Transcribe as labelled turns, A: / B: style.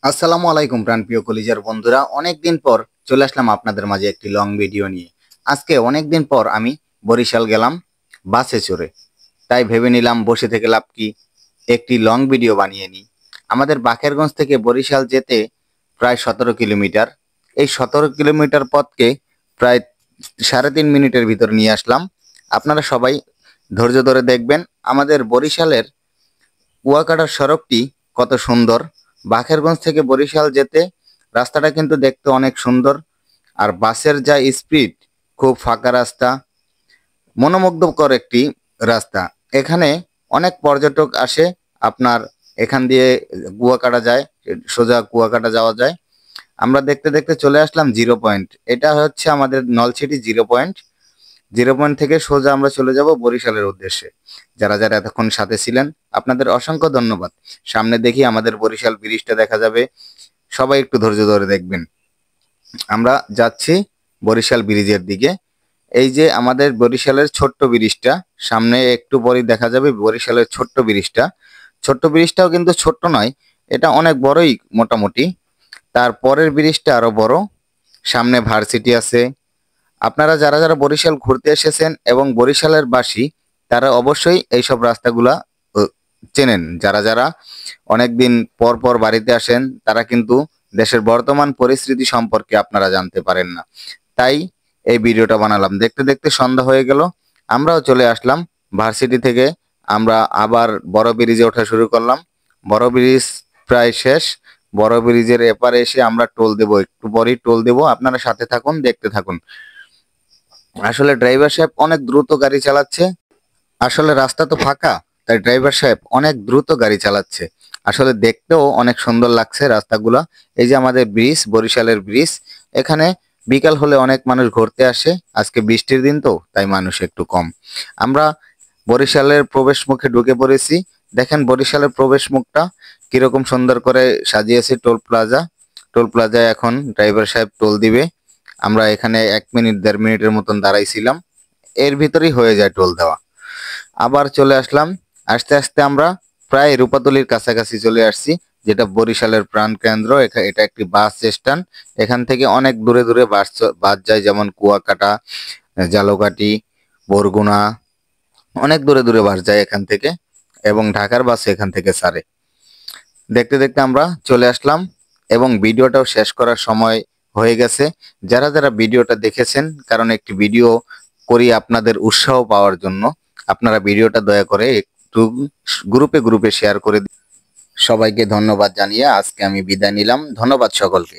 A: আসসালামু আলাইকুম প্রাণপ্রিয় কলিজার বন্ধুরা, অনেকদিন পর চলে আসলাম আপনাদের মাঝে একটি লং ভিডিও নিয়ে। আজকে অনেকদিন পর আমি বরিশাল গেলাম বাসে চড়ে। তাই ভেবে নিলাম বসে থেকে লাভ কি, একটি লং ভিডিও বানিয়ে নিই। আমাদের বাকেরগঞ্জ থেকে বরিশাল যেতে প্রায় 17 কিলোমিটার। এই 17 কিলোমিটার পথকে প্রায় 3.5 মিনিটের ভিতর নিয়ে আসলাম। আপনারা সবাই ধৈর্য ধরে দেখবেন। আমাদের বরিশালের কুয়াকাটার সড়কটি কত সুন্দর। বাকেরগঞ্জ থেকে বরিশাল যেতে রাস্তাটা কিন্তু দেখতে অনেক সুন্দর। আর বাসের যা স্পিড, খুব ফাঁকা রাস্তা, মনোমুগ্ধকর একটি রাস্তা। এখানে অনেক পর্যটক আসে। আপনার এখান দিয়ে কুয়াকাটা যায়, সোজা কুয়াকাটা যাওয়া যায়। আমরা দেখতে দেখতে চলে আসলাম জিরো পয়েন্ট। এটা হচ্ছে আমাদের Nalchity zero point. Zero point থেকে সোজা আমরা চলে যাব বরিশালের উদ্দেশ্যে। যারা যারা এতক্ষণ সাথে ছিলেন আপনাদের অসংখ্য ধন্যবাদ। সামনে দেখি আমাদের বরিশাল ব্রিজটা দেখা যাবে। সবাই একটু ধৈর্য ধরে দেখবেন। আমরা যাচ্ছি বরিশাল ব্রিজের দিকে। এই যে আমাদের বরিশালের ছোট্ট ব্রিজটা, সামনে একটু পরেই দেখা যাবে বরিশালের ছোট্ট ব্রিজটা। ছোট্ট ব্রিজটাও কিন্তু ছোট্ট নয়, এটা অনেক বড়ই মোটামুটি। তার পরের ব্রিজটা আরো বড়। সামনে ভার্সিটি আছে। আপনারা যারা যারা বরিশাল ঘুরতে এসেছেন এবং বরিশালের বাসী, তারা অবশ্যই এইসব রাস্তাগুলা চেনেন। যারা যারা অনেকদিন পর পর বাড়িতে আসেন, তারা কিন্তু দেশের বর্তমান পরিস্থিতি সম্পর্কে আপনারা জানতে পারেন না। তাই এই ভিডিওটা বানালাম। দেখতে দেখতে সন্ধ্যা হয়ে গেল, আমরাও চলে আসলাম ভার্সিটি থেকে। আমরা আবার বড় ব্রিজে ওঠা শুরু করলাম। বড় ব্রিজ প্রায় শেষ। বড় ব্রিজের এপারে এসে আমরা টোল দেব, একটু পরেই টোল দেব। আপনারা সাথে থাকুন, দেখতে থাকুন। আসলে ড্রাইভার সাহেব অনেক দ্রুত গাড়ি চালাচ্ছে। আসলে রাস্তা তো ফাঁকা, তাই ড্রাইভার সাহেব অনেক দ্রুত গাড়ি চালাচ্ছে। আসলে দেখতেও অনেক সুন্দর লাগছে রাস্তাগুলো। এই যে আমাদের ব্রিজ, বরিশালের ব্রিজ। এখানে বিকাল হলে অনেক মানুষ ঘুরতে আসে। আজকে বৃষ্টির দিন তো, তাই মানুষ একটু কম। আমরা বরিশালের প্রবেশ মুখে ঢুকে পড়েছি। দেখেন বরিশালের প্রবেশ মুখটা কিরকম সুন্দর করে সাজিয়েছে। Toll plaza. টোল প্লাজায় এখন ড্রাইভার সাহেব টোল দিবে। আমরা এখানে 1 মিনিট 1.5 মিনিটের মতন দাঁড়াইছিলাম। এর ভিতরেই হয়ে যায় টোল দেওয়া। আবার চলে আসলাম। আস্তে আস্তে আমরা প্রায় রূপাতলির কাছাকাছি চলে আসছি, যেটা বরিশালের প্রাণ কেন্দ্র। এটা একটি বাস স্ট্যান্ড। এখান থেকে অনেক দূরে দূরে বাস যায়, যেমন কুয়াকাটা, জালকাঠি, বরগুনা, অনেক দূরে দূরে বাস যায় এখান থেকে। এবং ঢাকার বাস এখান থেকে ছাড়ে। দেখতে দেখতে আমরা চলে আসলাম এবং ভিডিওটাও শেষ করার সময় হয়ে গেছে। যারা যারা ভিডিওটা দেখেছেন, কারণ একটি ভিডিও করি আপনাদের উৎসাহ পাওয়ার জন্য, আপনারা ভিডিওটা দয়া করে একটু গ্রুপে গ্রুপে শেয়ার করে দিন। সবাইকে ধন্যবাদ জানিয়ে আজকে আমি বিদায় নিলাম। ধন্যবাদ সকলকে।